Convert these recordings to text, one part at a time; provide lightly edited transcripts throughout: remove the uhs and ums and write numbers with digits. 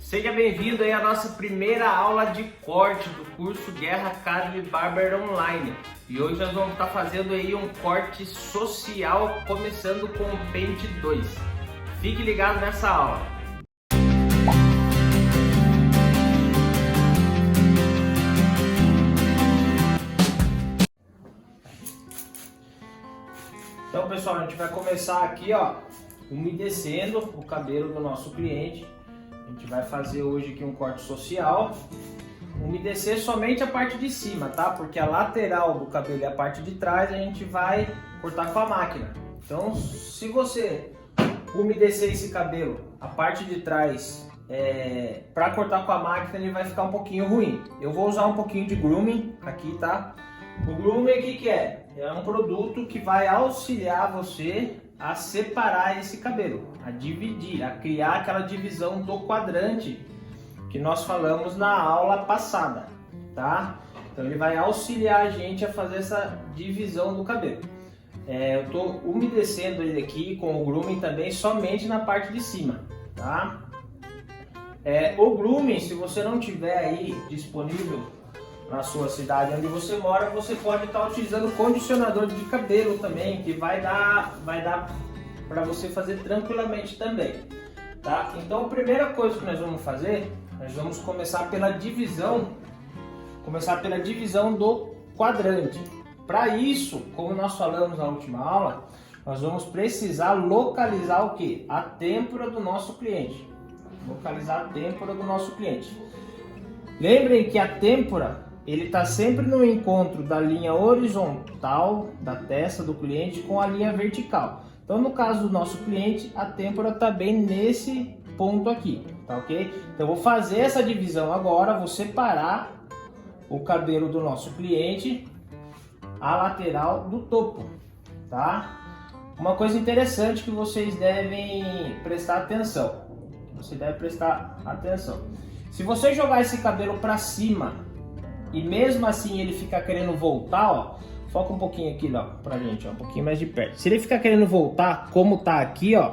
Seja bem-vindo aí à nossa primeira aula de corte do curso Guerra Academy Barber Online. E hoje nós vamos estar fazendo aí um corte social, começando com o pente 2. Fique ligado nessa aula. Então, pessoal, a gente vai começar aqui, ó, umedecendo o cabelo do nosso cliente. A gente vai fazer hoje aqui um corte social, umedecer somente a parte de cima, tá? Porque a lateral do cabelo e a parte de trás a gente vai cortar com a máquina. Então, se você umedecer esse cabelo, a parte de trás, para cortar com a máquina, ele vai ficar um pouquinho ruim. Eu vou usar um pouquinho de grooming aqui, tá? O grooming aqui que é um produto que vai auxiliar você a separar esse cabelo, a dividir, a criar aquela divisão do quadrante que nós falamos na aula passada, tá? Então ele vai auxiliar a gente a fazer essa divisão do cabelo. Eu estou umedecendo ele aqui com o grooming também somente na parte de cima, tá? O grooming, se você não tiver aí disponível na sua cidade onde você mora, você pode estar utilizando condicionador de cabelo também, que vai dar para você fazer tranquilamente também, tá? Então a primeira coisa que nós vamos fazer, nós vamos começar pela divisão do quadrante. Para isso, como nós falamos na última aula, nós vamos precisar localizar o que? A têmpora do nosso cliente. Localizar a têmpora do nosso cliente. Lembrem que a têmpora ele está sempre no encontro da linha horizontal da testa do cliente com a linha vertical. Então, no caso do nosso cliente, a têmpora está bem nesse ponto aqui, tá ok? Então, eu vou fazer essa divisão agora, vou separar o cabelo do nosso cliente, a lateral do topo, tá? Uma coisa interessante que vocês devem prestar atenção. Se você jogar esse cabelo para cima, e mesmo assim ele ficar querendo voltar, ó, foca um pouquinho aqui, ó, pra gente, ó, um pouquinho mais de perto. Se ele ficar querendo voltar, como tá aqui, ó,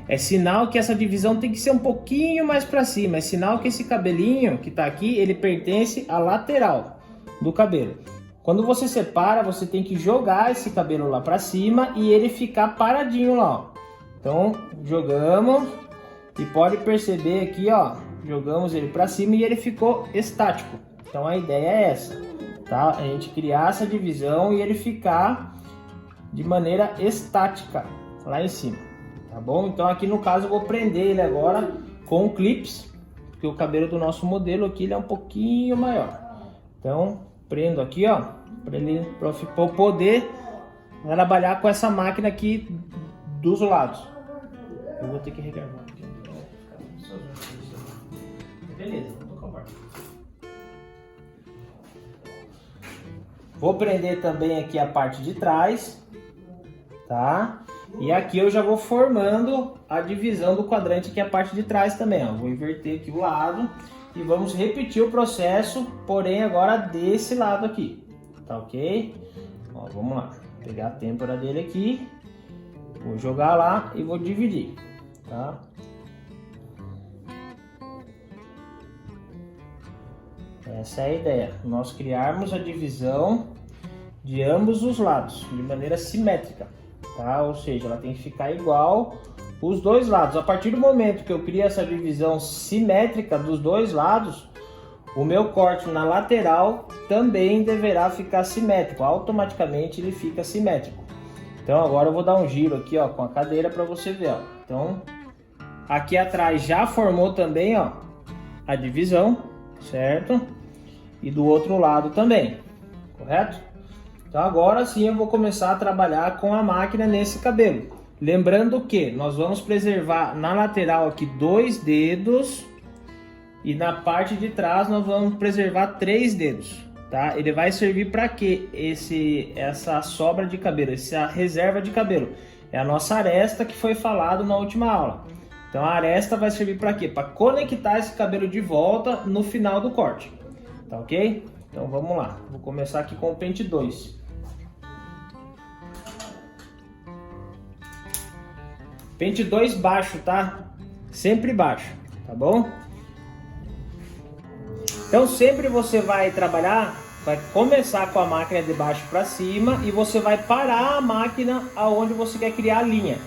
é sinal que essa divisão tem que ser um pouquinho mais pra cima. É sinal que esse cabelinho que tá aqui, ele pertence à lateral do cabelo. Quando você separa, você tem que jogar esse cabelo lá pra cima e ele ficar paradinho lá, ó. Então, jogamos e pode perceber aqui, ó, jogamos ele pra cima e ele ficou estático. Então a ideia é essa, tá? A gente criar essa divisão e ele ficar de maneira estática lá em cima, tá bom? Então aqui no caso eu vou prender ele agora com clips, porque o cabelo do nosso modelo aqui ele é um pouquinho maior. Então prendo aqui, ó, para eu poder trabalhar com essa máquina aqui dos lados. Eu vou ter que regravar aqui. Beleza, vou tocar o barco. Vou prender também aqui a parte de trás, tá? E aqui eu já vou formando a divisão do quadrante, que é a parte de trás também, ó. Vou inverter aqui o lado e vamos repetir o processo, porém agora desse lado aqui, tá ok? Ó, vamos lá, vou pegar a têmpora dele aqui, vou jogar lá e vou dividir, tá? Essa é a ideia, nós criarmos a divisão de ambos os lados, de maneira simétrica, tá? Ou seja, ela tem que ficar igual os dois lados. A partir do momento que eu crio essa divisão simétrica dos dois lados, o meu corte na lateral também deverá ficar simétrico, automaticamente ele fica simétrico. Então agora eu vou dar um giro aqui, ó, com a cadeira para você ver, ó. Então, aqui atrás já formou também, ó, a divisão, certo? E do outro lado também, correto? Então agora sim eu vou começar a trabalhar com a máquina nesse cabelo. Lembrando que nós vamos preservar na lateral aqui 2 dedos e na parte de trás nós vamos preservar 3 dedos, tá? Ele vai servir para quê? Essa sobra de cabelo, essa reserva de cabelo. É a nossa aresta que foi falado na última aula. Então a aresta vai servir para quê? Para conectar esse cabelo de volta no final do corte, tá ok? Então vamos lá, vou começar aqui com o pente 2. Pente 2 baixo, tá? Sempre baixo, tá bom? Então sempre você vai trabalhar, vai começar com a máquina de baixo para cima e você vai parar a máquina aonde você quer criar a linha.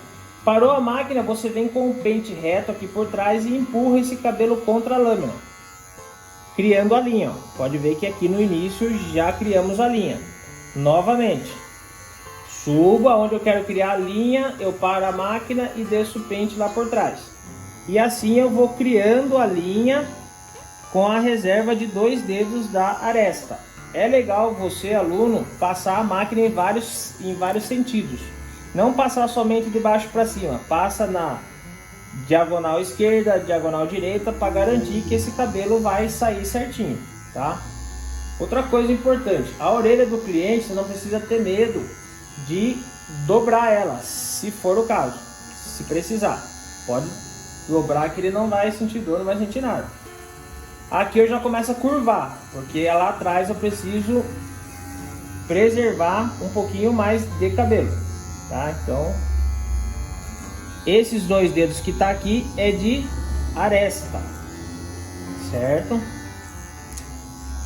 Parou a máquina, você vem com o pente reto aqui por trás e empurra esse cabelo contra a lâmina, criando a linha. Ó. Pode ver que aqui no início já criamos a linha. Novamente, subo aonde eu quero criar a linha, eu paro a máquina e desço o pente lá por trás. E assim eu vou criando a linha com a reserva de 2 dedos da aresta. É legal você, aluno, passar a máquina em vários sentidos. Não passar somente de baixo para cima, passa na diagonal esquerda, diagonal direita, para garantir que esse cabelo vai sair certinho, tá? Outra coisa importante, a orelha do cliente, você não precisa ter medo de dobrar ela, se for o caso, se precisar. Pode dobrar que ele não vai sentir dor, não vai sentir nada. Aqui eu já começo a curvar, porque lá atrás eu preciso preservar um pouquinho mais de cabelo, tá? Então, esses 2 dedos que tá aqui é de aresta, certo?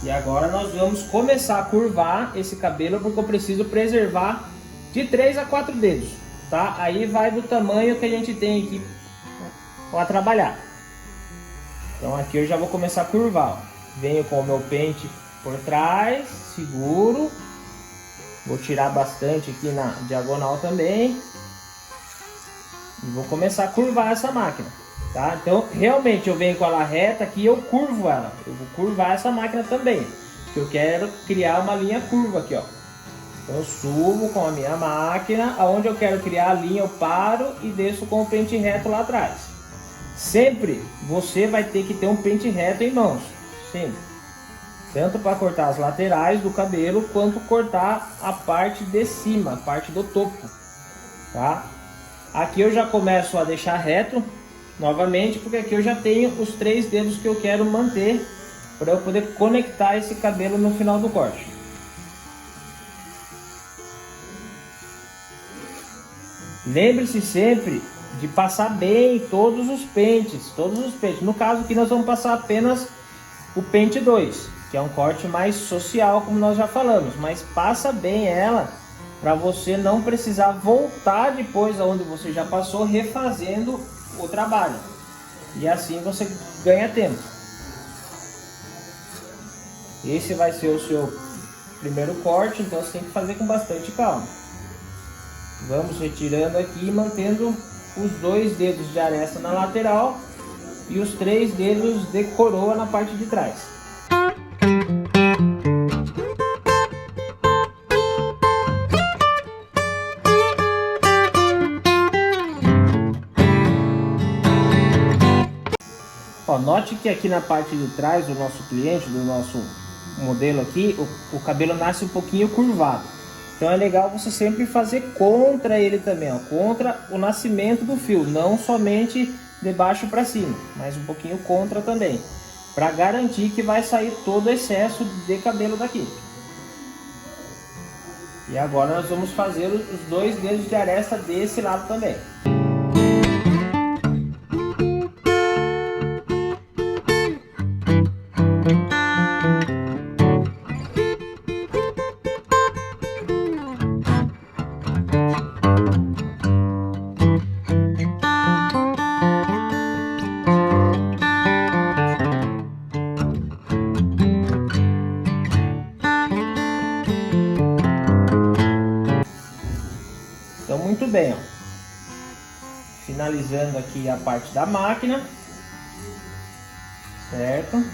E agora nós vamos começar a curvar esse cabelo, porque eu preciso preservar de 3 a 4 dedos, tá? Aí vai do tamanho que a gente tem aqui para trabalhar. Então aqui eu já vou começar a curvar, ó. Venho com o meu pente por trás, seguro. Vou tirar bastante aqui na diagonal também. E vou começar a curvar essa máquina, tá? Então realmente eu venho com ela reta aqui, eu curvo ela. Eu vou curvar essa máquina também, porque eu quero criar uma linha curva aqui, ó. Então eu subo com a minha máquina, aonde eu quero criar a linha eu paro e desço com o pente reto lá atrás. Sempre você vai ter que ter um pente reto em mãos, sempre. Tanto para cortar as laterais do cabelo, quanto cortar a parte de cima, a parte do topo, tá? Aqui eu já começo a deixar reto, novamente, porque aqui eu já tenho os 3 dedos que eu quero manter, para eu poder conectar esse cabelo no final do corte. Lembre-se sempre de passar bem todos os pentes. No caso aqui nós vamos passar apenas o pente 2, que é um corte mais social, como nós já falamos, mas passa bem ela para você não precisar voltar depois aonde você já passou, refazendo o trabalho. E assim você ganha tempo. Esse vai ser o seu primeiro corte, então você tem que fazer com bastante calma. Vamos retirando aqui, mantendo os 2 dedos de aresta na lateral e os 3 dedos de coroa na parte de trás. Ó, note que aqui na parte de trás do nosso cliente, do nosso modelo aqui, o cabelo nasce um pouquinho curvado. Então é legal você sempre fazer contra ele também, ó, contra o nascimento do fio, não somente de baixo para cima, mas um pouquinho contra também, para garantir que vai sair todo o excesso de cabelo daqui. E agora nós vamos fazer os 2 dedos de aresta desse lado também. Então muito bem, ó. Finalizando aqui a parte da máquina, certo?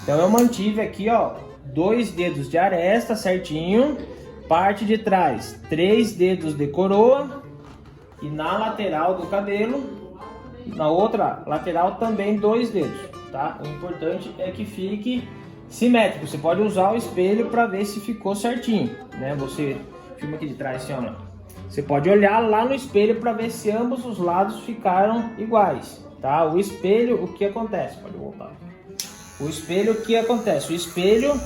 Então eu mantive aqui, ó, 2 dedos de aresta certinho, parte de trás 3 dedos de coroa e na lateral do cabelo, na outra lateral também 2 dedos, tá? O importante é que fique simétrico. Você pode usar o espelho para ver se ficou certinho, né? Você filma aqui de trás, assim, ó. Você pode olhar lá no espelho para ver se ambos os lados ficaram iguais, tá? O espelho, o que acontece? Pode voltar. O espelho, o que acontece? O espelho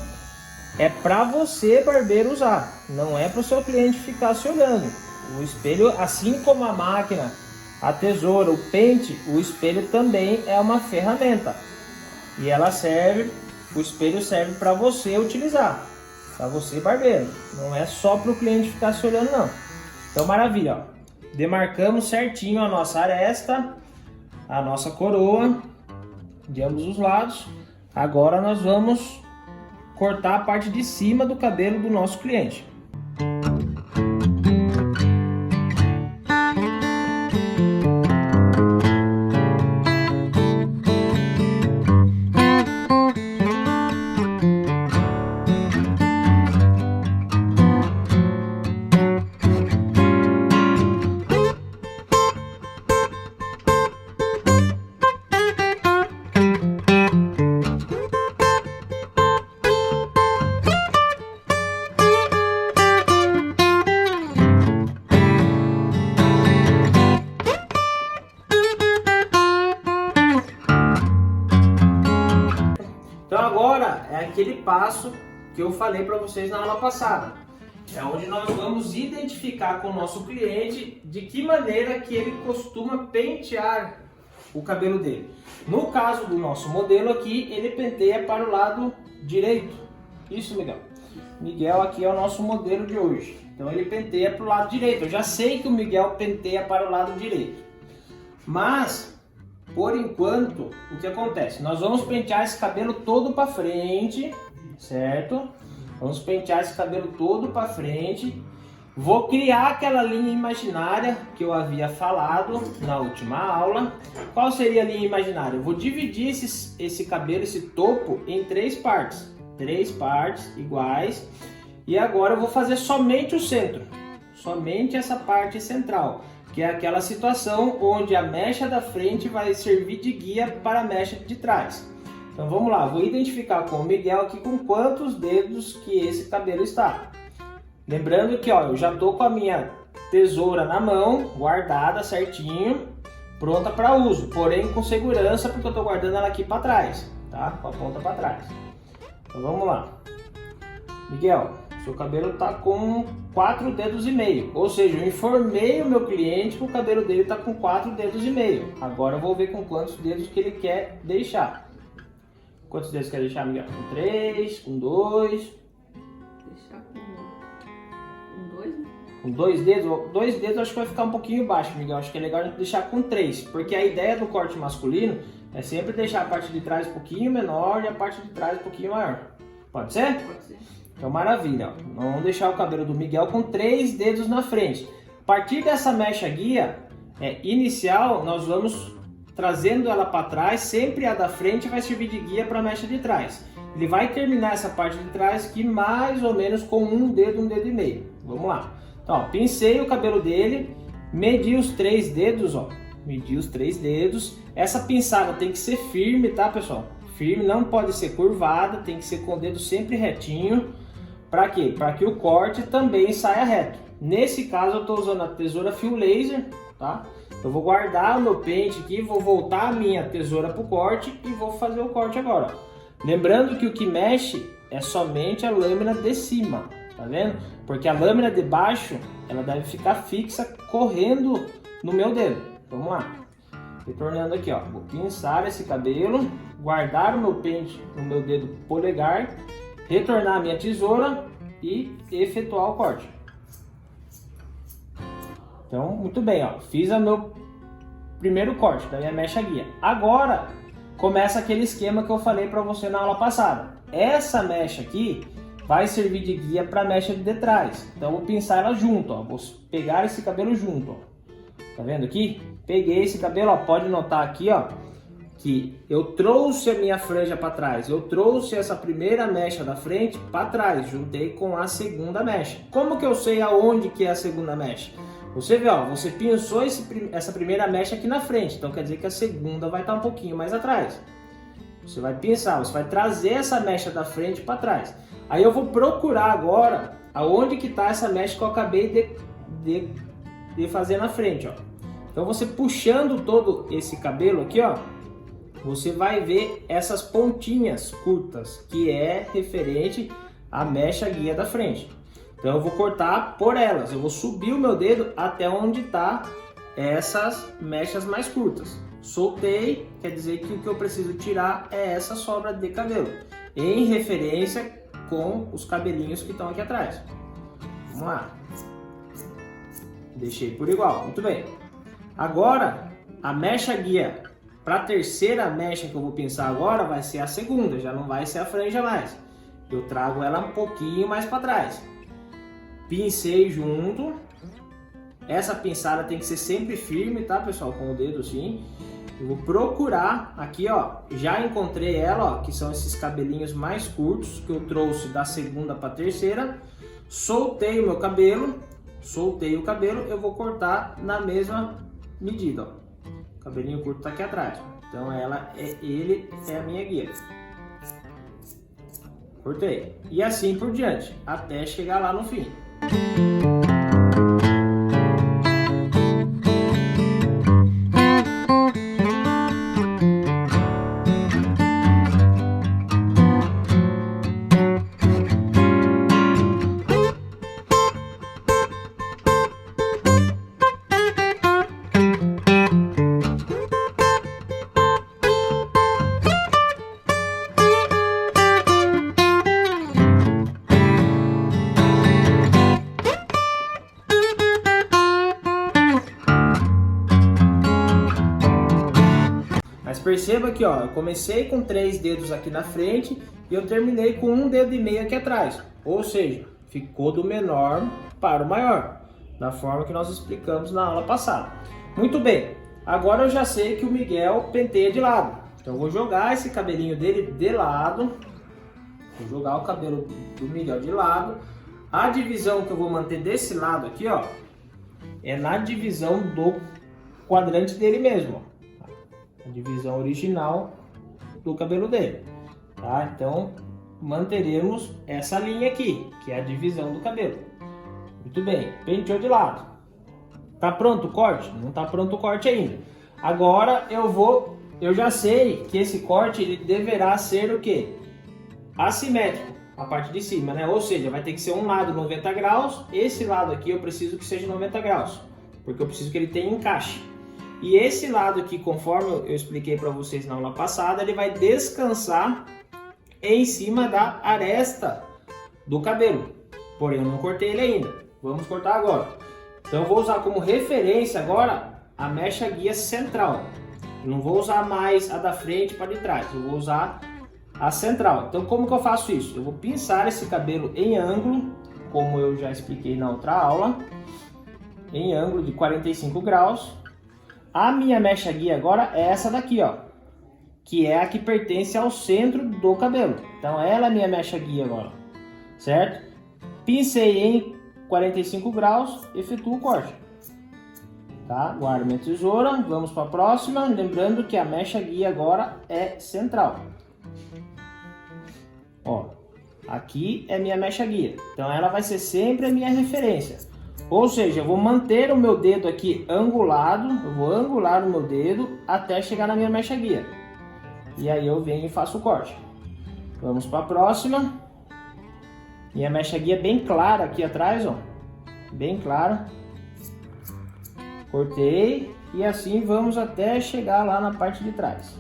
é para você, barbeiro, usar, não é para o seu cliente ficar se olhando. O espelho, assim como a máquina, a tesoura, o pente, o espelho também é uma ferramenta. E ela serve, o espelho serve para você utilizar, para você barbeiro. Não é só para o cliente ficar se olhando não. Então maravilha, ó. Demarcamos certinho a nossa aresta, a nossa coroa de ambos os lados. Agora nós vamos cortar a parte de cima do cabelo do nosso cliente. Então agora é aquele passo que eu falei para vocês na aula passada. É onde nós vamos identificar com o nosso cliente de que maneira que ele costuma pentear o cabelo dele. No caso do nosso modelo aqui, ele penteia para o lado direito. Isso, Miguel. Miguel aqui é o nosso modelo de hoje. Então ele penteia para o lado direito. Eu já sei que o Miguel penteia para o lado direito. Mas por enquanto, o que acontece? Nós vamos pentear esse cabelo todo para frente, certo? Vamos pentear esse cabelo todo para frente. Vou criar aquela linha imaginária que eu havia falado na última aula. Qual seria a linha imaginária? Eu vou dividir esse cabelo, esse topo, em três partes. Três partes iguais. E agora eu vou fazer somente o centro. Somente essa parte central. Que é aquela situação onde a mecha da frente vai servir de guia para a mecha de trás. Então vamos lá, vou identificar com o Miguel aqui com quantos dedos que esse cabelo está. Lembrando que ó, eu já estou com a minha tesoura na mão, guardada certinho, pronta para uso, porém com segurança porque eu estou guardando ela aqui para trás, tá? Com a ponta para trás. Então vamos lá. Miguel, seu cabelo está com 4 dedos e meio, ou seja, eu informei o meu cliente que o cabelo dele está com 4 dedos e meio. Agora eu vou ver com quantos dedos que ele quer deixar. Quantos dedos quer deixar, Miguel? Com 3, com 2? Deixar com 2, né? Com 2 dedos? 2 dedos acho que vai ficar um pouquinho baixo, Miguel. Acho que é legal a gente deixar com 3, porque a ideia do corte masculino é sempre deixar a parte de trás um pouquinho menor e a parte de trás um pouquinho maior. Pode ser? Pode ser. Então maravilha, ó. Vamos deixar o cabelo do Miguel com 3 dedos na frente. A partir dessa mecha guia inicial, nós vamos trazendo ela para trás, sempre a da frente vai servir de guia para a mecha de trás. Ele vai terminar essa parte de trás aqui mais ou menos com um dedo e meio. Vamos lá. Então, ó, pincei o cabelo dele, medi os 3 dedos, ó. Medi os 3 dedos. Essa pinçada tem que ser firme, tá, pessoal? Firme, não pode ser curvada, tem que ser com o dedo sempre retinho. Para quê? Para que o corte também saia reto. Nesse caso eu estou usando a tesoura fio laser, tá? Eu vou guardar o meu pente aqui, vou voltar a minha tesoura para o corte e vou fazer o corte agora. Lembrando que o que mexe é somente a lâmina de cima, tá vendo? Porque a lâmina de baixo, ela deve ficar fixa correndo no meu dedo. Vamos lá. Retornando aqui, ó. Vou pinçar esse cabelo, guardar o meu pente no meu dedo polegar, retornar a minha tesoura e efetuar o corte. Então, muito bem, ó. Fiz o meu primeiro corte da minha mecha guia. Agora, começa aquele esquema que eu falei para você na aula passada. Essa mecha aqui vai servir de guia para a mecha de trás. Então, eu vou pinçar ela junto, ó. Vou pegar esse cabelo junto, ó. Tá vendo aqui? Peguei esse cabelo, ó. Pode notar aqui, ó, que eu trouxe a minha franja para trás. Eu trouxe essa primeira mecha da frente para trás, juntei com a segunda mecha. Como que eu sei aonde que é a segunda mecha? Você vê, ó, você pinçou essa primeira mecha aqui na frente, então quer dizer que a segunda vai estar um pouquinho mais atrás. Você vai pinçar, você vai trazer essa mecha da frente para trás. Aí eu vou procurar agora aonde que está essa mecha que eu acabei de fazer na frente, ó. Então você puxando todo esse cabelo aqui, ó, você vai ver essas pontinhas curtas, que é referente à mecha guia da frente. Então eu vou cortar por elas, eu vou subir o meu dedo até onde tá essas mechas mais curtas. soltei, quer dizer que o que eu preciso tirar é essa sobra de cabelo, em referência com os cabelinhos que estão aqui atrás. Vamos lá. Deixei por igual, muito bem. Agora, a mecha guia para a terceira mecha que eu vou pinçar agora vai ser a segunda, já não vai ser a franja mais. Eu trago ela um pouquinho mais para trás. Pincei junto. Essa pinçada tem que ser sempre firme, tá, pessoal? Com o dedo assim. Eu vou procurar aqui, ó. Já encontrei ela, ó, que são esses cabelinhos mais curtos que eu trouxe da segunda para a terceira. Soltei o meu cabelo. Soltei o cabelo, eu vou cortar na mesma medida, ó. O cabelinho curto tá aqui atrás. Então ele é a minha guia. Cortei. E assim por diante, até chegar lá no fim. Mas perceba que, ó, eu comecei com 3 dedos aqui na frente e eu terminei com 1,5 dedo aqui atrás. Ou seja, ficou do menor para o maior, da forma que nós explicamos na aula passada. Muito bem, agora eu já sei que o Miguel penteia de lado. Então eu vou jogar esse cabelinho dele de lado. Vou jogar o cabelo do Miguel de lado. A divisão que eu vou manter desse lado aqui, ó, é na divisão do quadrante dele mesmo, ó. A divisão original do cabelo dele, tá? Então manteremos essa linha aqui, que é a divisão do cabelo. Muito bem, penteou de lado. Tá pronto o corte? Não tá pronto o corte ainda. Agora eu já sei que esse corte ele deverá ser o quê? Assimétrico, a parte de cima, né? Ou seja, vai ter que ser um lado 90 graus, esse lado aqui eu preciso que seja 90 graus, porque eu preciso que ele tenha encaixe. E esse lado aqui, conforme eu expliquei para vocês na aula passada, ele vai descansar em cima da aresta do cabelo. Porém, eu não cortei ele ainda. Vamos cortar agora. Então, eu vou usar como referência agora a mecha guia central. Eu não vou usar mais a da frente para de trás. Eu vou usar a central. Então, como que eu faço isso? Eu vou pinçar esse cabelo em ângulo, como eu já expliquei na outra aula, em ângulo de 45 graus. A minha mecha guia agora é essa daqui, ó, que é a que pertence ao centro do cabelo. Então ela é a minha mecha guia agora, certo? Pincei em 45 graus, efetuo o corte. Tá? Guardo minha tesoura, vamos para a próxima. Lembrando que a mecha guia agora é central. Ó, aqui é minha mecha guia, então ela vai ser sempre a minha referência. Ou seja, eu vou manter o meu dedo aqui angulado, eu vou angular o meu dedo até chegar na minha mecha guia. E aí eu venho e faço o corte. Vamos para a próxima. Minha mecha guia bem clara aqui atrás, ó. Bem clara. Cortei e assim vamos até chegar lá na parte de trás.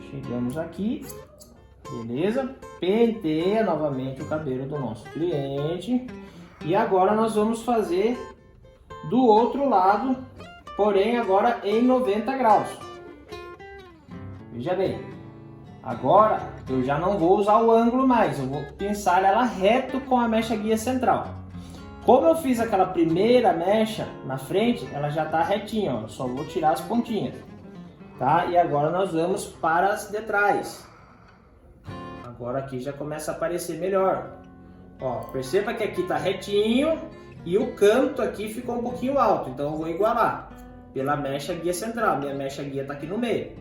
Chegamos aqui. Beleza? Penteia novamente o cabelo do nosso cliente. E agora nós vamos fazer do outro lado, porém agora em 90 graus. Veja bem, agora eu já não vou usar o ângulo mais, eu vou pinçar ela reto com a mecha guia central. Como eu fiz aquela primeira mecha na frente, ela já está retinha, ó, só vou tirar as pontinhas. Tá? E agora nós vamos para as de trás. Agora aqui já começa a aparecer melhor. Ó, perceba que aqui tá retinho e o canto aqui ficou um pouquinho alto, então eu vou igualar pela mecha guia central. Minha mecha guia tá aqui no meio,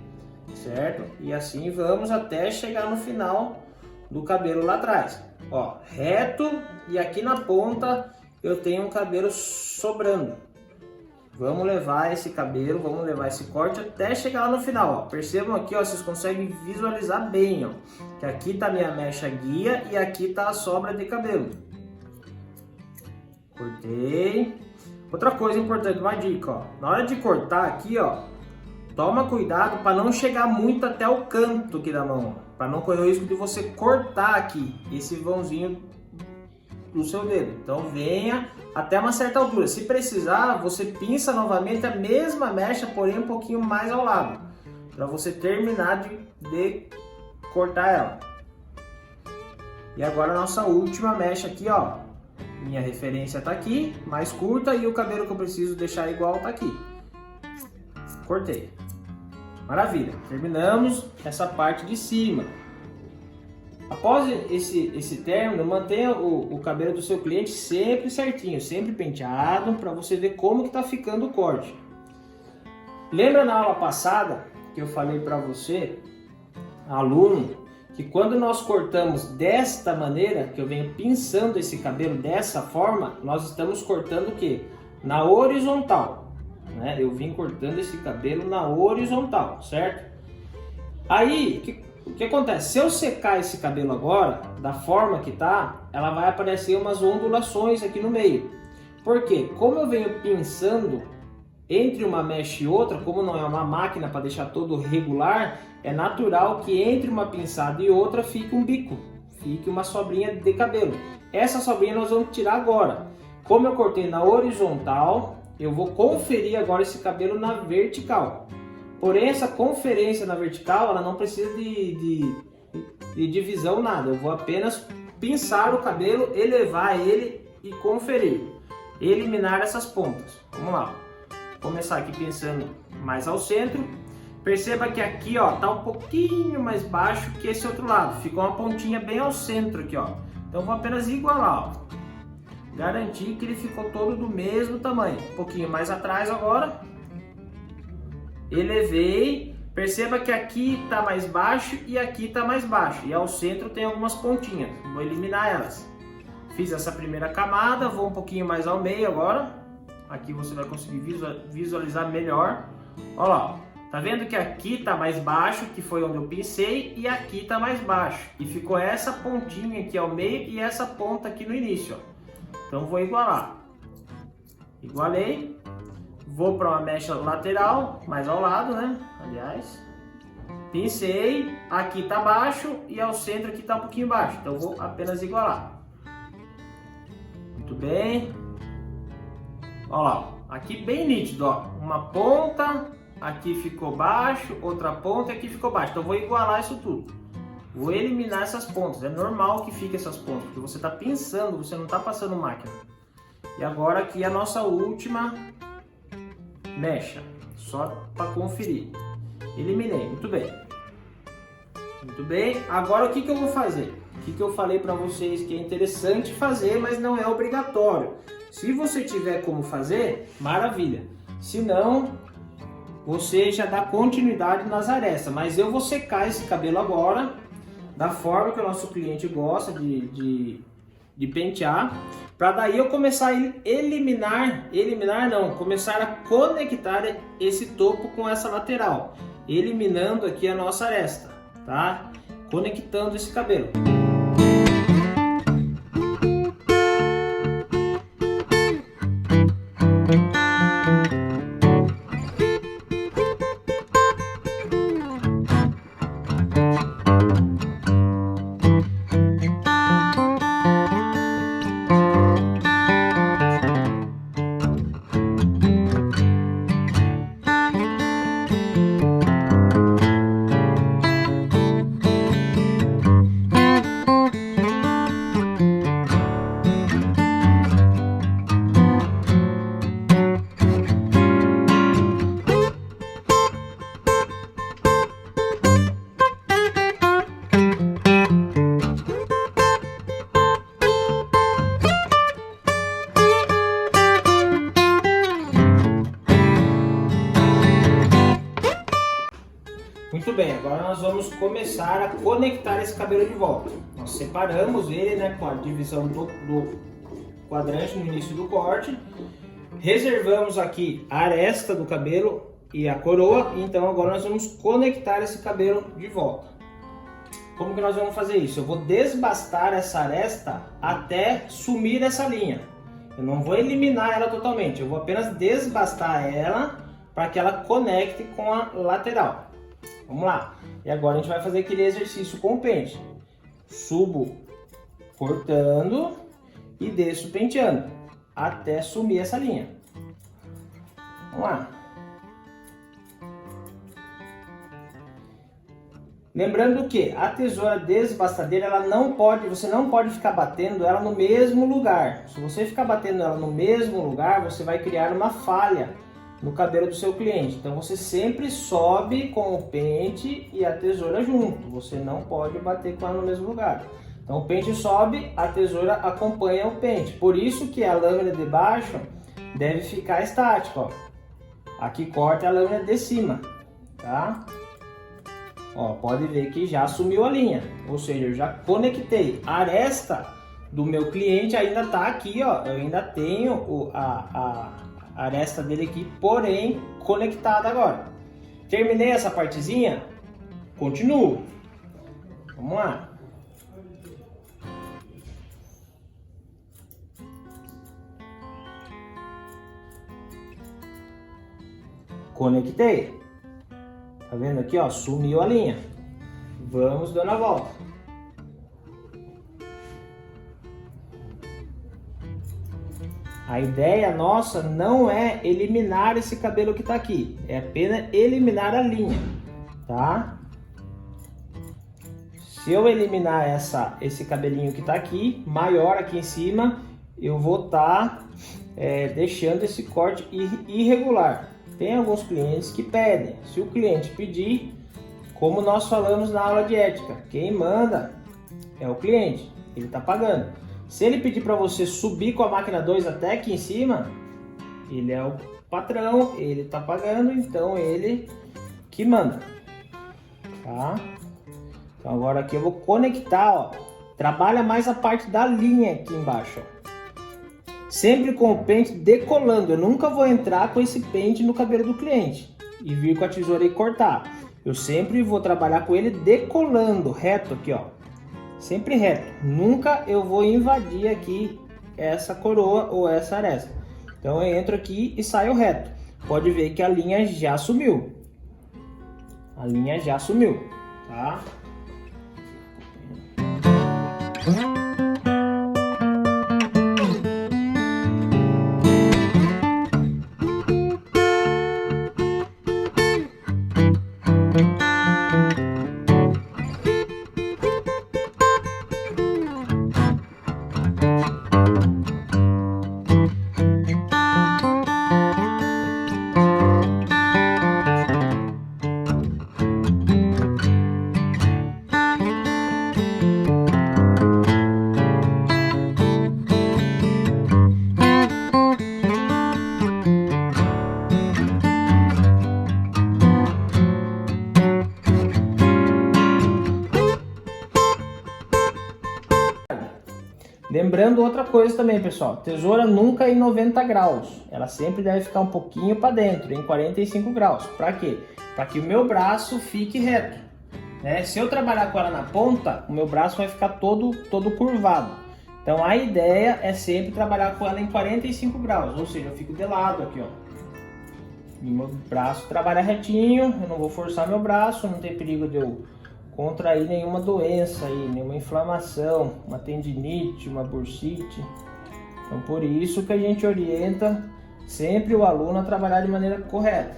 certo? E assim vamos até chegar no final do cabelo lá atrás. Ó, reto, e aqui na ponta eu tenho um cabelo sobrando. Vamos levar esse cabelo, vamos levar esse corte até chegar lá no final, ó. Percebam aqui, ó, vocês conseguem visualizar bem, ó, que aqui tá minha mecha guia e aqui tá a sobra de cabelo. Cortei. Outra coisa importante, uma dica, ó. Na hora de cortar aqui, ó, toma cuidado para não chegar muito até o canto aqui da mão, para não correr o risco de você cortar aqui esse vãozinho do seu dedo. Então venha até uma certa altura. Se precisar, você pinça novamente a mesma mecha, porém um pouquinho mais ao lado, para você terminar de cortar ela. E agora a nossa última mecha aqui, ó. Minha referência tá aqui, mais curta, e o cabelo que eu preciso deixar igual tá aqui. Cortei. Maravilha. Terminamos essa parte de cima. Após esse término, mantenha o cabelo do seu cliente sempre certinho, sempre penteado, para você ver como que tá ficando o corte. Lembra na aula passada que eu falei para você, aluno, que quando nós cortamos desta maneira, que eu venho pinçando esse cabelo dessa forma, nós estamos cortando o quê? Na horizontal, né? Eu vim cortando esse cabelo na horizontal, certo? Aí, o que acontece? Se eu secar esse cabelo agora, da forma que tá, ela vai aparecer umas ondulações aqui no meio. Por quê? Como eu venho pinçando entre uma mecha e outra, como não é uma máquina para deixar todo regular, é natural que entre uma pinçada e outra fique um bico, fique uma sobrinha de cabelo. Essa sobrinha nós vamos tirar agora. Como eu cortei na horizontal, eu vou conferir agora esse cabelo na vertical. Porém, essa conferência na vertical, ela não precisa de divisão, nada. Eu vou apenas pinçar o cabelo, elevar ele e conferir. Eliminar essas pontas. Vamos lá. Vou começar aqui pensando mais ao centro. Perceba que aqui, ó, tá um pouquinho mais baixo que esse outro lado. Ficou uma pontinha bem ao centro aqui, ó. Então vou apenas igualar, ó. Garantir que ele ficou todo do mesmo tamanho. Um pouquinho mais atrás agora. Elevei. Perceba que aqui tá mais baixo e aqui tá mais baixo. E ao centro tem algumas pontinhas. Vou eliminar elas. Fiz essa primeira camada. Vou um pouquinho mais ao meio agora. Aqui você vai conseguir visualizar melhor. Olha lá, ó. Tá vendo que aqui tá mais baixo, que foi onde eu pincei, e aqui tá mais baixo. E ficou essa pontinha aqui ao meio e essa ponta aqui no início, ó. Então vou igualar. Igualei. Vou para uma mecha lateral, mais ao lado, né? Aliás. Pincei, aqui tá baixo e ao centro aqui tá um pouquinho baixo. Então vou apenas igualar. Muito bem. Olha lá, ó. Aqui bem nítido, ó. Uma ponta, aqui ficou baixo, outra ponta e aqui ficou baixo. Então vou igualar isso tudo. Vou eliminar essas pontas. É normal que fique essas pontas, porque você está pinçando, você não está passando máquina. E agora aqui a nossa última mecha, só para conferir. Eliminei, muito bem. Muito bem, agora o que eu vou fazer? O que eu falei para vocês que é interessante fazer, mas não é obrigatório. Se você tiver como fazer, maravilha. Se não, você já dá continuidade nas arestas. Mas eu vou secar esse cabelo agora, da forma que o nosso cliente gosta de pentear, para daí eu começar a começar a conectar esse topo com essa lateral, eliminando aqui a nossa aresta, tá? Conectando esse cabelo. Muito bem, agora nós vamos começar a conectar esse cabelo de volta. Nós separamos ele, né, com a divisão do quadrante no início do corte. Reservamos aqui a aresta do cabelo e a coroa. Então agora nós vamos conectar esse cabelo de volta. Como que nós vamos fazer isso? Eu vou desbastar essa aresta até sumir essa linha. Eu não vou eliminar ela totalmente, eu vou apenas desbastar ela para que ela conecte com a lateral. Vamos lá. E agora a gente vai fazer aquele exercício com o pente. Subo cortando e desço penteando até sumir essa linha. Vamos lá. Lembrando que a tesoura desbastadeira, você não pode ficar batendo ela no mesmo lugar. Se você ficar batendo ela no mesmo lugar, você vai criar uma falha no cabelo do seu cliente. Então você sempre sobe com o pente e a tesoura junto. Você não pode bater com ela no mesmo lugar. Então o pente sobe, a tesoura acompanha o pente. Por isso que a lâmina de baixo deve ficar estática, ó. Aqui corta a lâmina de cima, tá? Ó, pode ver que já assumiu a linha, ou seja, eu já conectei. A aresta do meu cliente ainda tá aqui, ó. Eu ainda tenho a aresta dele aqui, porém conectada agora. Terminei essa partezinha, continuo. Vamos lá. Conectei. Tá vendo aqui, ó? Sumiu a linha. Vamos dando a volta. A ideia nossa não é eliminar esse cabelo que tá aqui. É apenas eliminar a linha, tá? Se eu eliminar esse cabelinho que tá aqui, maior aqui em cima, eu vou estar deixando esse corte irregular. Tem alguns clientes que pedem. Se o cliente pedir, como nós falamos na aula de ética, quem manda é o cliente, ele está pagando. Se ele pedir para você subir com a máquina 2 até aqui em cima, ele é o patrão, ele está pagando, então ele que manda, tá? Então agora aqui eu vou conectar, ó. Trabalha mais a parte da linha aqui embaixo, ó. Sempre com o pente decolando. Eu nunca vou entrar com esse pente no cabelo do cliente e vir com a tesoura e cortar. Eu sempre vou trabalhar com ele decolando, reto aqui, ó. Sempre reto. Nunca eu vou invadir aqui essa coroa ou essa aresta. Então eu entro aqui e saio reto. Pode ver que a linha já sumiu. A linha já sumiu, tá? Lembrando outra coisa também, pessoal, tesoura nunca em 90 graus, ela sempre deve ficar um pouquinho para dentro, em 45 graus. Para quê? Para que o meu braço fique reto, né? Se eu trabalhar com ela na ponta, o meu braço vai ficar todo curvado. Então a ideia é sempre trabalhar com ela em 45 graus, ou seja, eu fico de lado aqui, ó. E meu braço trabalha retinho, eu não vou forçar meu braço, não tem perigo de eu contrair nenhuma doença aí, nenhuma inflamação, uma tendinite, uma bursite. Então por isso que a gente orienta sempre o aluno a trabalhar de maneira correta.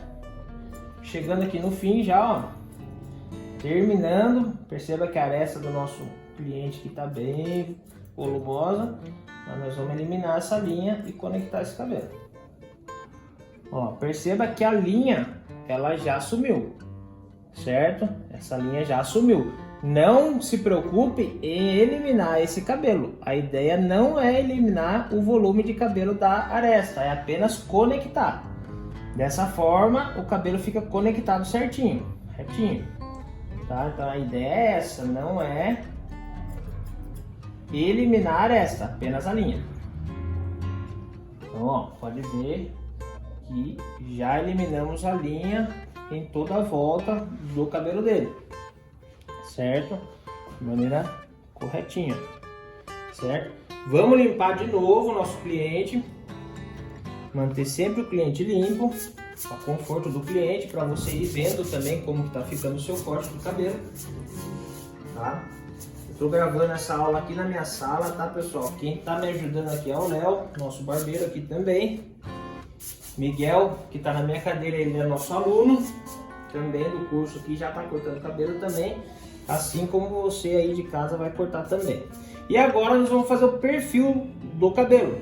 Chegando aqui no fim já, ó, terminando, perceba que a aresta do nosso cliente que está bem volumosa, mas nós vamos eliminar essa linha e conectar esse cabelo. Ó, perceba que a linha, ela já sumiu. Certo? Essa linha já sumiu. Não se preocupe em eliminar esse cabelo. A ideia não é eliminar o volume de cabelo da aresta, é apenas conectar. Dessa forma, o cabelo fica conectado certinho, retinho. Tá? Então a ideia é essa, não é eliminar a aresta, apenas a linha. Então, ó, pode ver que já eliminamos a linha em toda a volta do cabelo dele, certo? De maneira corretinha, certo? Vamos limpar de novo o nosso cliente. Manter sempre o cliente limpo, para conforto do cliente, para você ir vendo também como está ficando o seu corte do cabelo. Tá? Eu estou gravando essa aula aqui na minha sala, tá, pessoal? Quem está me ajudando aqui é o Léo, nosso barbeiro aqui também. Miguel, que está na minha cadeira, ele é nosso aluno também do curso aqui, já está cortando cabelo também, assim como você aí de casa vai cortar também. E agora nós vamos fazer o perfil do cabelo.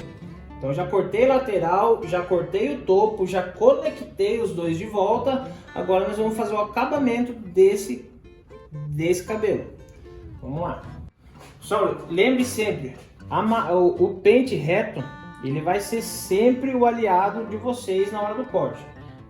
Então já cortei lateral, já cortei o topo, já conectei os dois de volta. Agora nós vamos fazer o acabamento desse cabelo. Vamos lá. Pessoal, lembre sempre, o pente reto, ele vai ser sempre o aliado de vocês na hora do corte.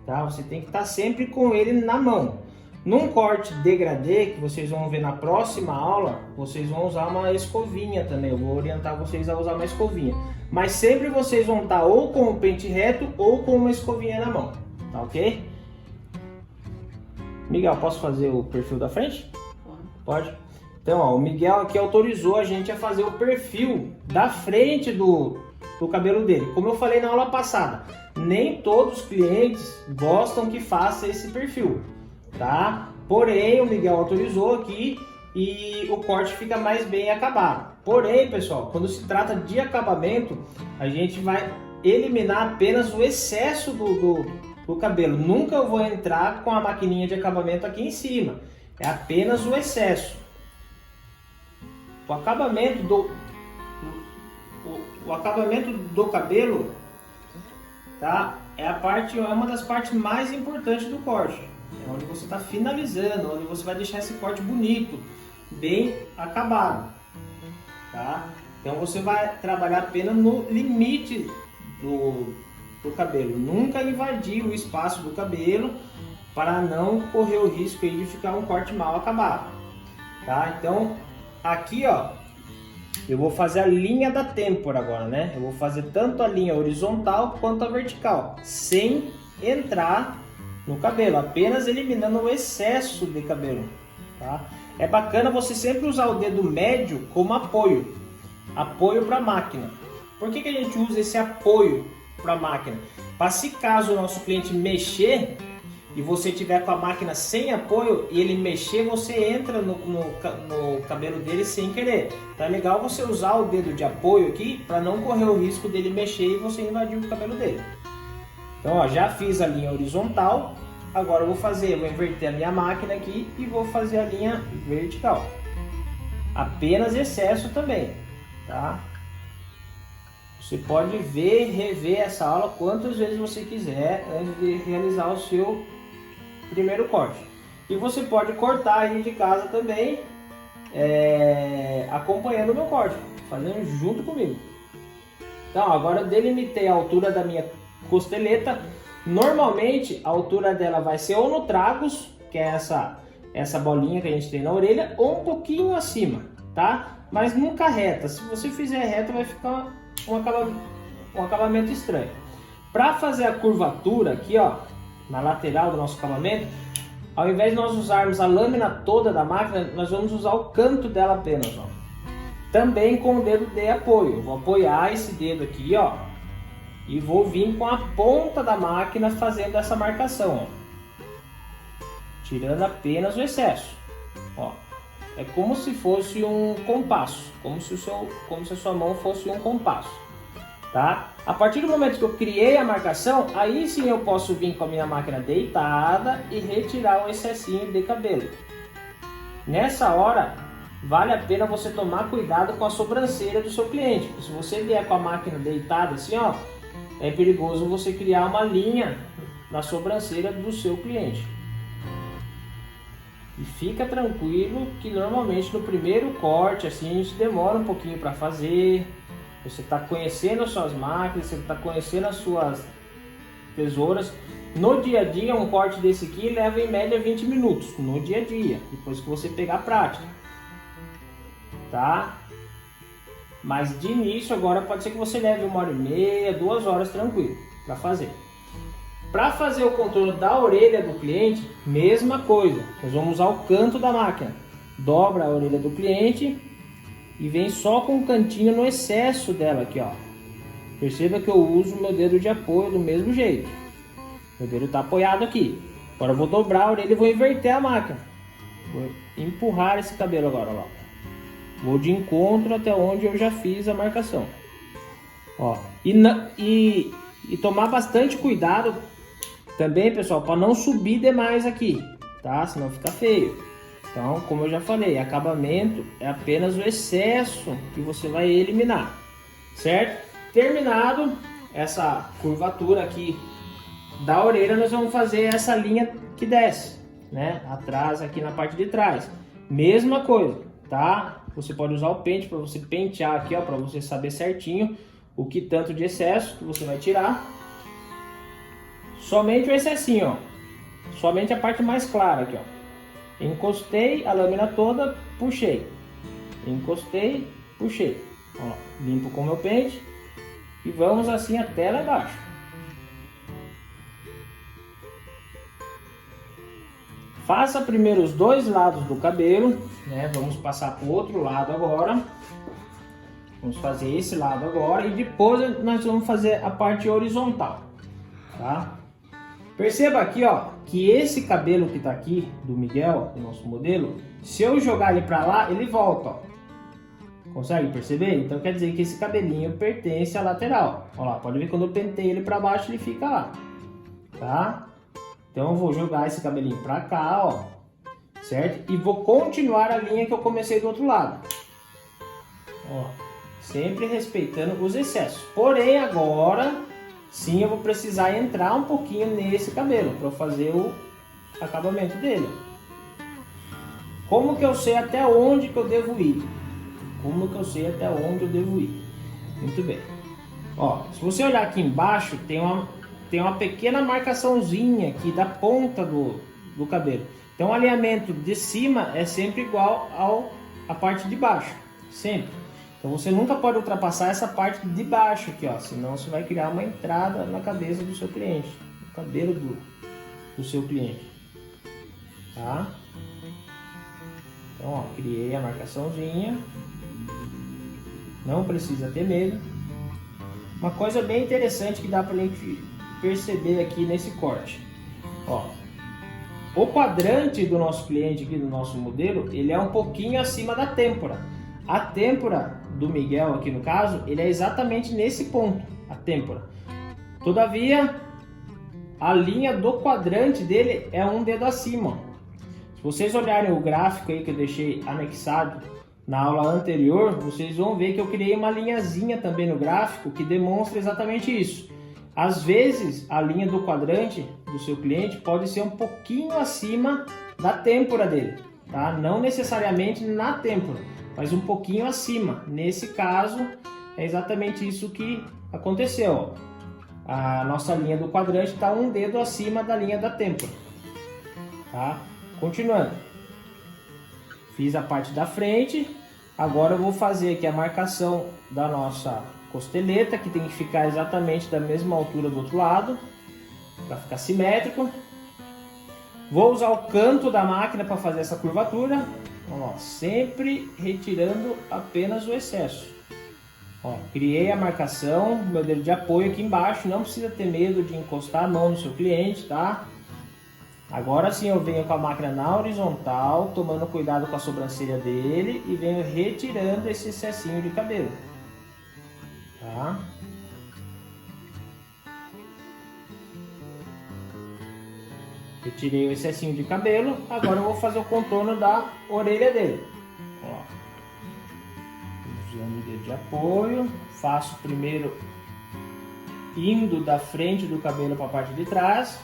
Tá? Você tem que estar sempre com ele na mão. Num corte degradê, que vocês vão ver na próxima aula, vocês vão usar uma escovinha também. Eu vou orientar vocês a usar uma escovinha. Mas sempre vocês vão estar ou com o pente reto ou com uma escovinha na mão. Tá ok? Miguel, posso fazer o perfil da frente? Pode. Então, ó, o Miguel aqui autorizou a gente a fazer o perfil da frente do cabelo dele. Como eu falei na aula passada, nem todos os clientes gostam que faça esse perfil. Tá? Porém, o Miguel autorizou aqui e o corte fica mais bem acabado. Porém, pessoal, quando se trata de acabamento, a gente vai eliminar apenas o excesso do cabelo. Nunca eu vou entrar com a maquininha de acabamento aqui em cima. É apenas o excesso. O acabamento do cabelo, tá? É uma das partes mais importantes do corte. É onde você está finalizando, onde você vai deixar esse corte bonito, bem acabado, tá? Então você vai trabalhar apenas no limite do cabelo, nunca invadir o espaço do cabelo para não correr o risco aí de ficar um corte mal acabado, tá? Então aqui, ó, eu vou fazer a linha da têmpora agora, né? Eu vou fazer tanto a linha horizontal quanto a vertical, sem entrar no cabelo, apenas eliminando o excesso de cabelo, tá? É bacana você sempre usar o dedo médio como apoio para a máquina. Por que a gente usa esse apoio para a máquina? Para se caso o nosso cliente mexer e você tiver com a máquina sem apoio e ele mexer, você entra no cabelo dele sem querer. Então é legal você usar o dedo de apoio aqui para não correr o risco dele mexer e você invadir o cabelo dele. Então, ó, já fiz a linha horizontal, agora eu vou inverter a minha máquina aqui e vou fazer a linha vertical. Apenas excesso também, tá? Você pode rever essa aula quantas vezes você quiser antes de realizar o seu primeiro corte. E você pode cortar aí de casa também, acompanhando o meu corte, fazendo junto comigo. Então, agora eu delimitei a altura da minha costeleta. Normalmente a altura dela vai ser ou no tragus, que é essa bolinha que a gente tem na orelha, ou um pouquinho acima, tá? Mas nunca reta. Se você fizer reta, vai ficar um acabamento estranho. Para fazer a curvatura aqui, ó, na lateral do nosso acabamento, ao invés de nós usarmos a lâmina toda da máquina, nós vamos usar o canto dela apenas, ó. Também com o dedo de apoio. Eu vou apoiar esse dedo aqui, ó, e vou vir com a ponta da máquina fazendo essa marcação, ó, tirando apenas o excesso, ó. É como se fosse um compasso, como se a sua mão fosse um compasso, tá? A partir do momento que eu criei a marcação, aí sim eu posso vir com a minha máquina deitada e retirar um excessinho de cabelo. Nessa hora, vale a pena você tomar cuidado com a sobrancelha do seu cliente, porque se você vier com a máquina deitada assim, ó, é perigoso você criar uma linha na sobrancelha do seu cliente. E fica tranquilo que normalmente no primeiro corte assim isso demora um pouquinho para fazer. Você está conhecendo as suas máquinas, você está conhecendo as suas tesouras. No dia a dia um corte desse aqui leva em média 20 minutos no dia a dia, depois que você pegar a prática, tá? Mas de início agora pode ser que você leve 1h30, 2 horas tranquilo para fazer. Para fazer o contorno da orelha do cliente, mesma coisa. Nós vamos usar o canto da máquina. Dobra a orelha do cliente e vem só com um cantinho no excesso dela aqui, ó. Perceba que eu uso o meu dedo de apoio do mesmo jeito. Meu dedo está apoiado aqui. Agora eu vou dobrar a orelha e vou inverter a máquina. Vou empurrar esse cabelo agora, ó. Vou de encontro até onde eu já fiz a marcação. Ó, e tomar bastante cuidado também, pessoal, para não subir demais aqui, tá? Senão fica feio. Então, como eu já falei, acabamento é apenas o excesso que você vai eliminar, certo? Terminado essa curvatura aqui da orelha, nós vamos fazer essa linha que desce, né? Atrás aqui na parte de trás. Mesma coisa, tá? Você pode usar o pente para você pentear aqui, ó, para você saber certinho o que tanto de excesso que você vai tirar. Somente o excessinho, ó. Somente a parte mais clara aqui, ó. Encostei a lâmina toda, puxei. Encostei, puxei. Ó, limpo com o meu pente e vamos assim até lá embaixo. Faça primeiro os dois lados do cabelo, né? Vamos passar para o outro lado agora. Vamos fazer esse lado agora e depois nós vamos fazer a parte horizontal, tá? Perceba aqui, ó, que esse cabelo que tá aqui do Miguel, do nosso modelo, se eu jogar ele para lá, ele volta, ó. Consegue perceber? Então quer dizer que esse cabelinho pertence à lateral. Ó lá, pode ver quando eu pentei ele para baixo, ele fica lá, tá? Então eu vou jogar esse cabelinho para cá, ó, certo? E vou continuar a linha que eu comecei do outro lado. Ó, sempre respeitando os excessos. Porém, agora sim eu vou precisar entrar um pouquinho nesse cabelo para fazer o acabamento dele. Como que eu sei até onde que eu devo ir? Como que eu sei até onde eu devo ir? Muito bem. Ó, se você olhar aqui embaixo, tem uma pequena marcaçãozinha aqui da ponta do cabelo. Então o alinhamento de cima é sempre igual à parte de baixo. Sempre. Então você nunca pode ultrapassar essa parte de baixo aqui, ó. Senão você vai criar uma entrada na cabeça do seu cliente. No cabelo do seu cliente. Tá? Então, ó, criei a marcaçãozinha. Não precisa ter medo. Uma coisa bem interessante que dá pra gente perceber aqui nesse corte. Ó, o quadrante do nosso cliente aqui, do nosso modelo, ele é um pouquinho acima da têmpora. A têmpora do Miguel aqui no caso, ele é exatamente nesse ponto, a têmpora. Todavia, a linha do quadrante dele é um dedo acima. Se vocês olharem o gráfico aí que eu deixei anexado na aula anterior, vocês vão ver que eu criei uma linhazinha também no gráfico que demonstra exatamente isso. Às vezes, a linha do quadrante do seu cliente pode ser um pouquinho acima da têmpora dele, tá? Não necessariamente na têmpora, mas um pouquinho acima. Nesse caso, é exatamente isso que aconteceu. A nossa linha do quadrante está um dedo acima da linha da têmpora, tá? Continuando. Fiz a parte da frente. Agora eu vou fazer aqui a marcação da nossa costeleta, que tem que ficar exatamente da mesma altura do outro lado, para ficar simétrico. Vou usar o canto da máquina para fazer essa curvatura. Ó, sempre retirando apenas o excesso. Ó, criei a marcação, meu dedo de apoio aqui embaixo. Não precisa ter medo de encostar a mão no seu cliente, tá? Agora sim eu venho com a máquina na horizontal, tomando cuidado com a sobrancelha dele e venho retirando esse excessinho de cabelo. Tá? Retirei o excessinho de cabelo, agora eu vou fazer o contorno da orelha dele. Ó. Usando o dedo de apoio, faço primeiro indo da frente do cabelo para a parte de trás.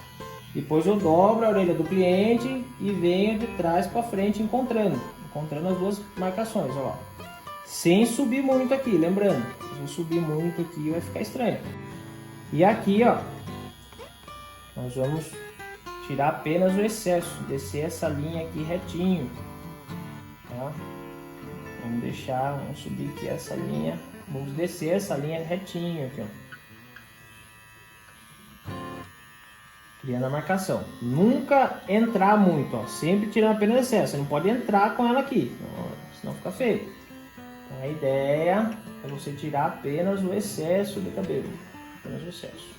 Depois eu dobro a orelha do cliente e venho de trás para frente encontrando as duas marcações, ó. Sem subir muito aqui, lembrando, se eu subir muito aqui vai ficar estranho. E aqui, ó, nós vamos tirar apenas o excesso, descer essa linha aqui retinho, tá? Vamos subir aqui essa linha, vamos descer essa linha retinho aqui, ó. Criando a marcação. Nunca entrar muito, ó. Sempre tirando apenas excesso. Você não pode entrar com ela aqui, senão fica feio. Então, a ideia é você tirar apenas o excesso de cabelo. Apenas o excesso.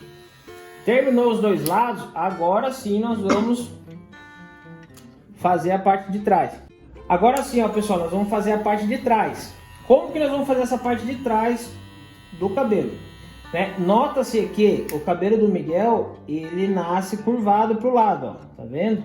Terminou os dois lados, agora sim nós vamos fazer a parte de trás. Agora sim, ó, pessoal, nós vamos fazer a parte de trás. Como que nós vamos fazer essa parte de trás do cabelo? Né? Nota-se que o cabelo do Miguel, ele nasce curvado para o lado, ó, tá vendo?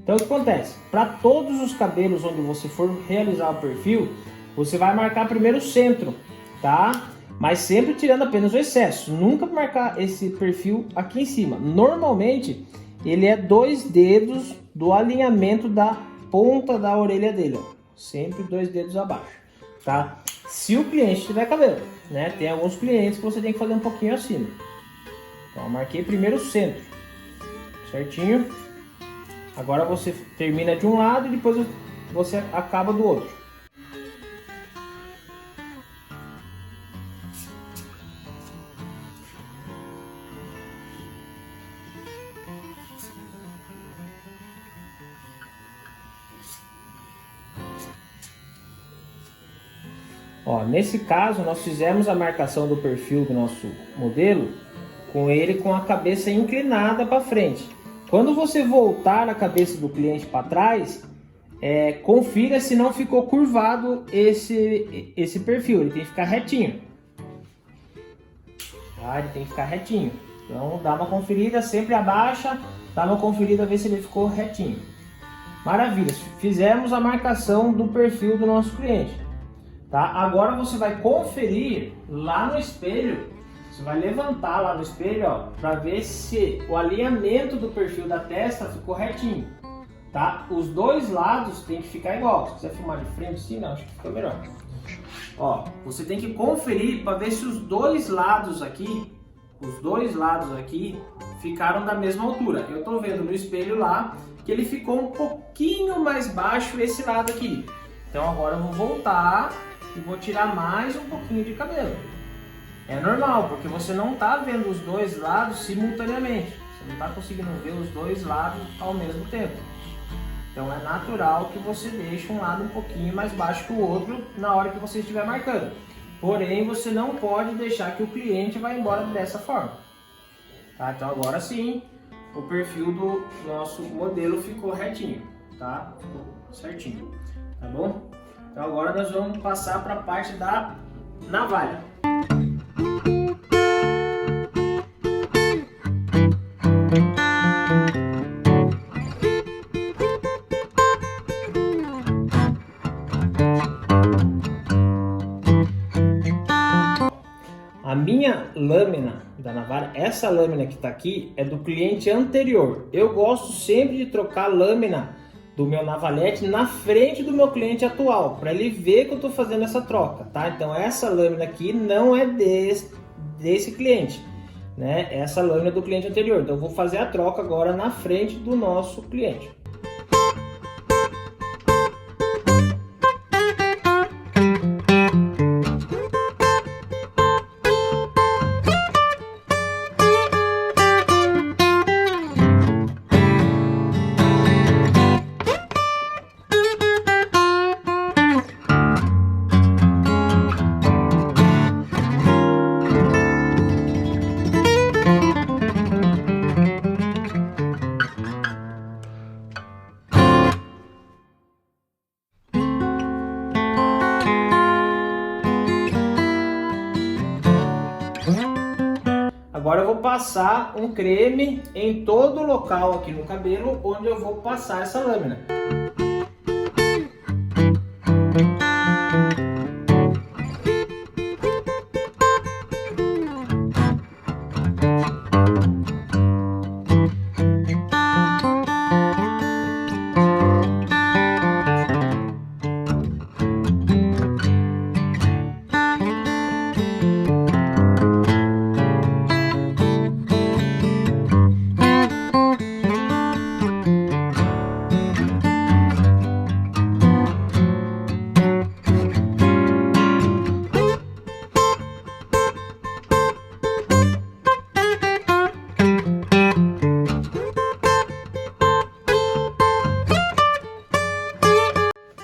Então o que acontece? Para todos os cabelos onde você for realizar o perfil, você vai marcar primeiro o centro, tá? Mas sempre tirando apenas o excesso, nunca marcar esse perfil aqui em cima. Normalmente, ele é 2 dedos do alinhamento da ponta da orelha dele, ó. Sempre 2 dedos abaixo, tá? Se o cliente tiver cabelo, né? Tem alguns clientes que você tem que fazer um pouquinho acima. Então, eu marquei primeiro o centro, certinho. Agora você termina de um lado e depois você acaba do outro. Ó, nesse caso, nós fizemos a marcação do perfil do nosso modelo com ele com a cabeça inclinada para frente. Quando você voltar a cabeça do cliente para trás, confira se não ficou curvado esse perfil. Ele tem que ficar retinho. Tá? Ele tem que ficar retinho. Então, dá uma conferida, sempre abaixa, dá uma conferida, ver se ele ficou retinho. Maravilha, fizemos a marcação do perfil do nosso cliente. Tá? Agora você vai conferir lá no espelho, você vai levantar lá no espelho, ó, para ver se o alinhamento do perfil da testa ficou retinho, tá? Os dois lados tem que ficar igual. Se quiser filmar de frente, sim, não, acho que ficou melhor. Ó, você tem que conferir para ver se os dois lados aqui ficaram da mesma altura. Eu tô vendo no espelho lá que ele ficou um pouquinho mais baixo esse lado aqui. Então agora eu vou voltar e vou tirar mais um pouquinho de cabelo. É normal, porque você não está vendo os dois lados simultaneamente. Você não está conseguindo ver os dois lados ao mesmo tempo. Então é natural que você deixe um lado um pouquinho mais baixo que o outro na hora que você estiver marcando. Porém, você não pode deixar que o cliente vá embora dessa forma. Tá? Então agora sim, o perfil do nosso modelo ficou retinho, tá? Ficou certinho, tá bom? Então agora nós vamos passar para a parte da navalha. A minha lâmina da navalha, essa lâmina que está aqui, é do cliente anterior. Eu gosto sempre de trocar a lâmina do meu navalhete na frente do meu cliente atual, para ele ver que eu estou fazendo essa troca, tá? Então essa lâmina aqui não é desse cliente, né? Essa lâmina é do cliente anterior. Então eu vou fazer a troca agora na frente do nosso cliente. Agora eu vou passar um creme em todo o local aqui no cabelo onde eu vou passar essa lâmina.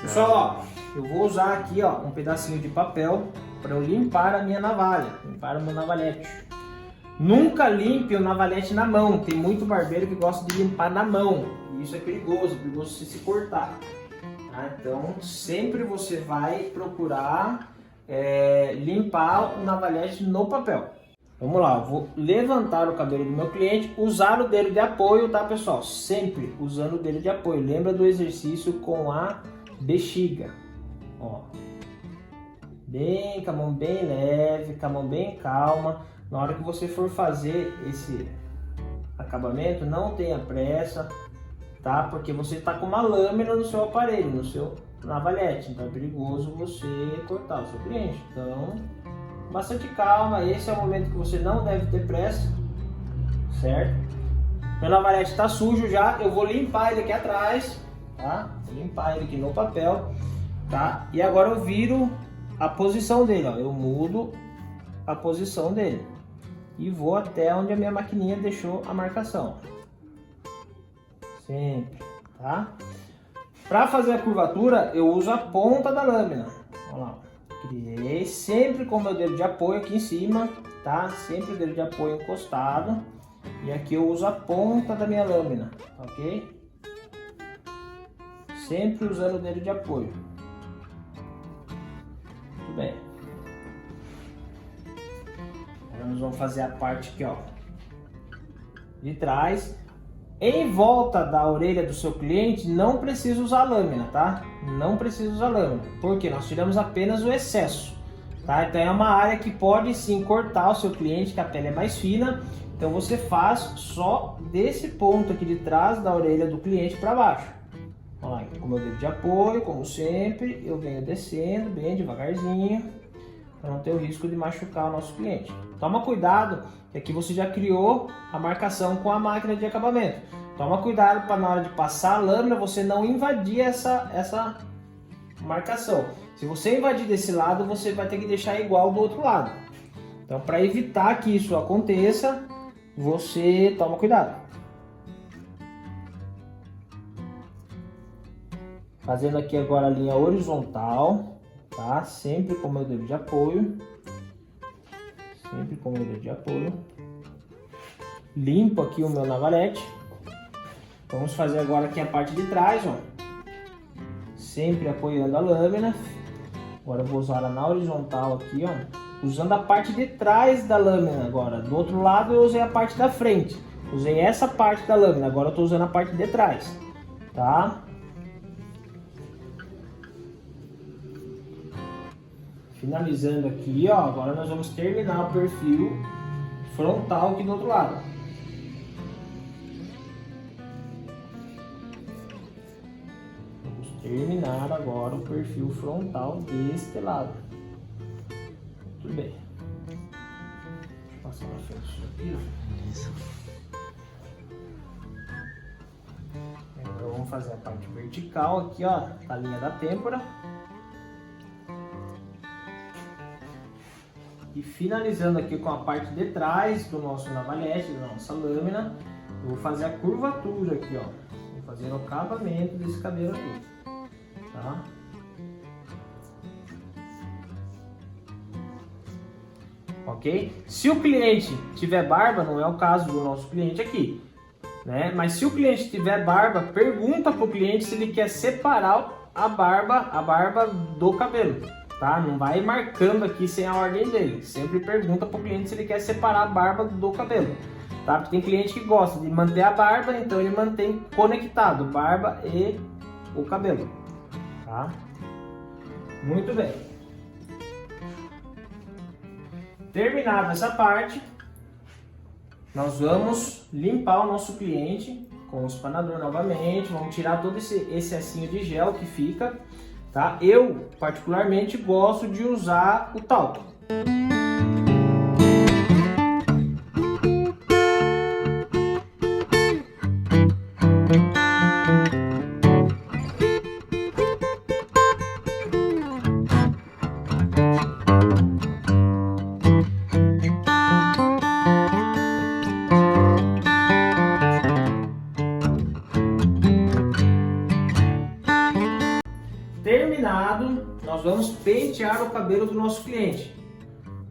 Pessoal, ó, eu vou usar aqui, ó, um pedacinho de papel para eu limpar a minha navalha, limpar o meu navalhete. Nunca limpe o navalhete na mão. Tem muito barbeiro que gosta de limpar na mão. E isso é perigoso se cortar. Tá? Então, sempre você vai procurar limpar o navalhete no papel. Vamos lá, eu vou levantar o cabelo do meu cliente, usar o dedo de apoio, tá, pessoal? Sempre usando o dedo de apoio. Lembra do exercício com a bexiga. Ó. Bem, com a mão bem leve, com a mão bem calma. Na hora que você for fazer esse acabamento, não tenha pressa, tá? Porque você está com uma lâmina no seu aparelho, no seu navalhete. Então é perigoso você cortar o seu cliente. Então, bastante calma. Esse é o momento que você não deve ter pressa, certo? Meu navalhete está sujo já. Eu vou limpar ele aqui atrás, tá? Vou limpar ele aqui no papel, tá? E agora eu viro a posição dele, ó. Eu mudo a posição dele e vou até onde a minha maquininha deixou a marcação. Sempre, tá? Para fazer a curvatura, eu uso a ponta da lâmina. Olha lá, criei sempre com o meu dedo de apoio aqui em cima, tá? Sempre o dedo de apoio encostado. E aqui eu uso a ponta da minha lâmina, ok? Sempre usando o dedo de apoio. Muito bem. Agora nós vamos fazer a parte aqui, ó, de trás. Em volta da orelha do seu cliente, não precisa usar lâmina, tá? Não precisa usar lâmina, porque nós tiramos apenas o excesso, tá? Então é uma área que pode sim cortar o seu cliente, que a pele é mais fina. Então você faz só desse ponto aqui de trás da orelha do cliente para baixo. Olha lá, com o meu dedo de apoio, como sempre, eu venho descendo bem devagarzinho, para não ter o risco de machucar o nosso cliente. Toma cuidado, que aqui você já criou a marcação com a máquina de acabamento. Toma cuidado para na hora de passar a lâmina você não invadir essa marcação. Se você invadir desse lado, você vai ter que deixar igual do outro lado. Então, para evitar que isso aconteça, você toma cuidado. Fazendo aqui agora a linha horizontal, tá? Sempre com o meu dedo de apoio. Sempre com o meu dedo de apoio. Limpo aqui o meu navalhete. Vamos fazer agora aqui a parte de trás, ó. Sempre apoiando a lâmina. Agora eu vou usar ela na horizontal aqui, ó. Usando a parte de trás da lâmina agora. Do outro lado eu usei a parte da frente. Usei essa parte da lâmina. Agora eu estou usando a parte de trás, tá? Finalizando aqui, ó. Agora nós vamos terminar o perfil frontal aqui do outro lado. Vamos terminar agora o perfil frontal deste lado. Muito bem. Deixa eu passar na frente disso aqui, ó. Isso. Agora vamos fazer a parte vertical aqui, ó, a linha da têmpora. E finalizando aqui com a parte de trás do nosso navalhete, da nossa lâmina, eu vou fazer a curvatura aqui, ó. Vou fazer o acabamento desse cabelo aqui, tá? Ok? Se o cliente tiver barba, não é o caso do nosso cliente aqui, né? Mas se o cliente tiver barba, pergunta pro cliente se ele quer separar a barba do cabelo, tá? Não vai marcando aqui sem a ordem dele. Sempre pergunta pro cliente se ele quer separar a barba do cabelo, tá? Porque tem cliente que gosta de manter a barba, então ele mantém conectado barba e o cabelo, tá? Muito bem. Terminada essa parte, nós vamos limpar o nosso cliente com o espanador novamente. Vamos tirar todo esse excesso de gel que fica, tá? Eu particularmente gosto de usar o talco. terminado, nós vamos pentear o cabelo do nosso cliente,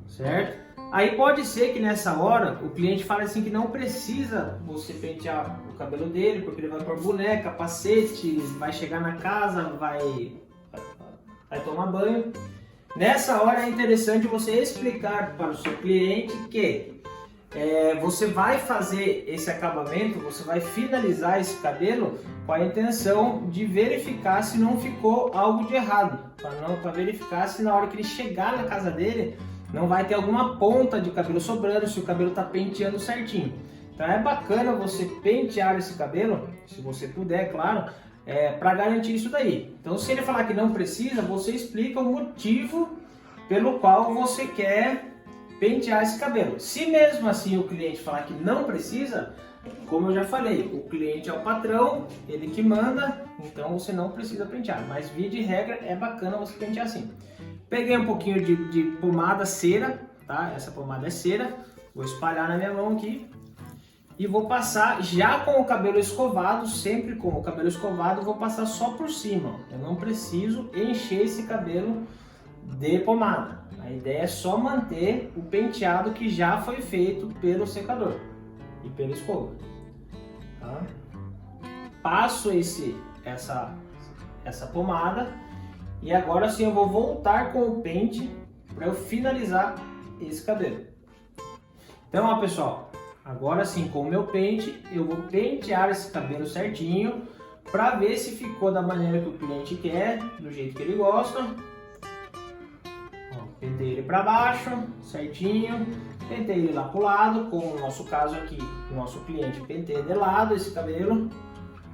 certo? Aí pode ser que nessa hora o cliente fale assim que não precisa você pentear o cabelo dele, porque ele vai pôr boné, capacete, vai chegar na casa, vai tomar banho. Nessa hora é interessante você explicar para o seu cliente que você vai fazer esse acabamento, você vai finalizar esse cabelo com a intenção de verificar se não ficou algo de errado, para verificar se na hora que ele chegar na casa dele não vai ter alguma ponta de cabelo sobrando, se o cabelo está penteando certinho. Então é bacana você pentear esse cabelo, se você puder, claro, para garantir isso daí. Então se ele falar que não precisa, você explica o motivo pelo qual você quer pentear esse cabelo. Se mesmo assim o cliente falar que não precisa, como eu já falei, o cliente é o patrão, ele que manda, então você não precisa pentear. Mas via de regra é bacana você pentear assim. Peguei um pouquinho de pomada cera, tá? Essa pomada é cera, vou espalhar na minha mão aqui e vou passar já com o cabelo escovado, sempre com o cabelo escovado, vou passar só por cima. Eu não preciso encher esse cabelo de pomada. A ideia é só manter o penteado que já foi feito pelo secador e pela escova. Tá? Passo essa pomada e agora sim eu vou voltar com o pente para eu finalizar esse cabelo. Então, ó, pessoal, agora sim com o meu pente eu vou pentear esse cabelo certinho para ver se ficou da maneira que o cliente quer, do jeito que ele gosta. Pentei ele para baixo, certinho, pentei ele lá pro lado, como no nosso caso aqui, o nosso cliente penteia de lado esse cabelo,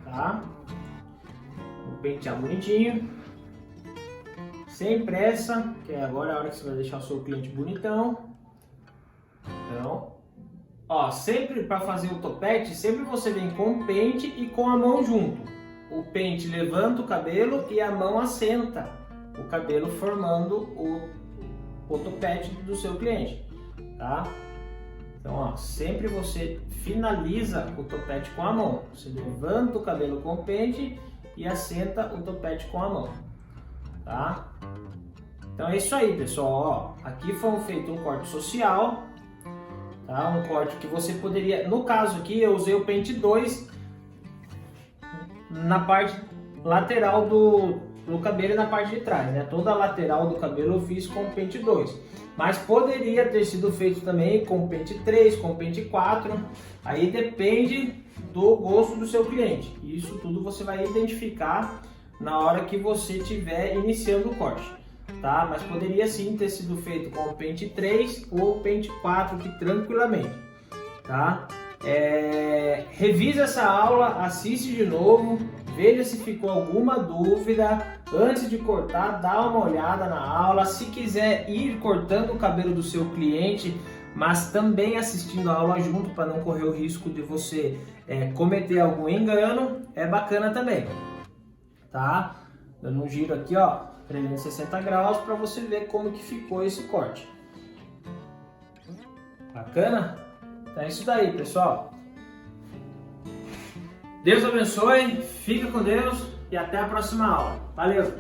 tá? Vou pentear bonitinho, sem pressa, que agora é a hora que você vai deixar o seu cliente bonitão. Então, ó, sempre para fazer o topete, sempre você vem com o pente e com a mão junto. O pente levanta o cabelo e a mão assenta o cabelo, formando o topete do seu cliente, tá? Então, ó, sempre você finaliza o topete com a mão. Você levanta o cabelo com o pente e assenta o topete com a mão, tá? Então é isso aí, pessoal. Ó, aqui foi feito um corte social, tá? Um corte que você poderia, no caso aqui eu usei o pente 2 na parte lateral do cabelo e na parte de trás, né? Toda a lateral do cabelo eu fiz com o pente 2, mas poderia ter sido feito também com o pente 3, com o pente 4, aí depende do gosto do seu cliente. Isso tudo você vai identificar na hora que você estiver iniciando o corte, tá? Mas poderia sim ter sido feito com o pente 3 ou o pente 4 aqui tranquilamente, tá? Revisa essa aula, assiste de novo, veja se ficou alguma dúvida. Antes de cortar, dá uma olhada na aula. Se quiser ir cortando o cabelo do seu cliente, mas também assistindo a aula junto para não correr o risco de você cometer algum engano, é bacana também, tá? Dando um giro aqui, ó, 360 graus para você ver como que ficou esse corte. Bacana? Então é isso daí, pessoal. Deus abençoe, fica com Deus e até a próxima aula. Valeu!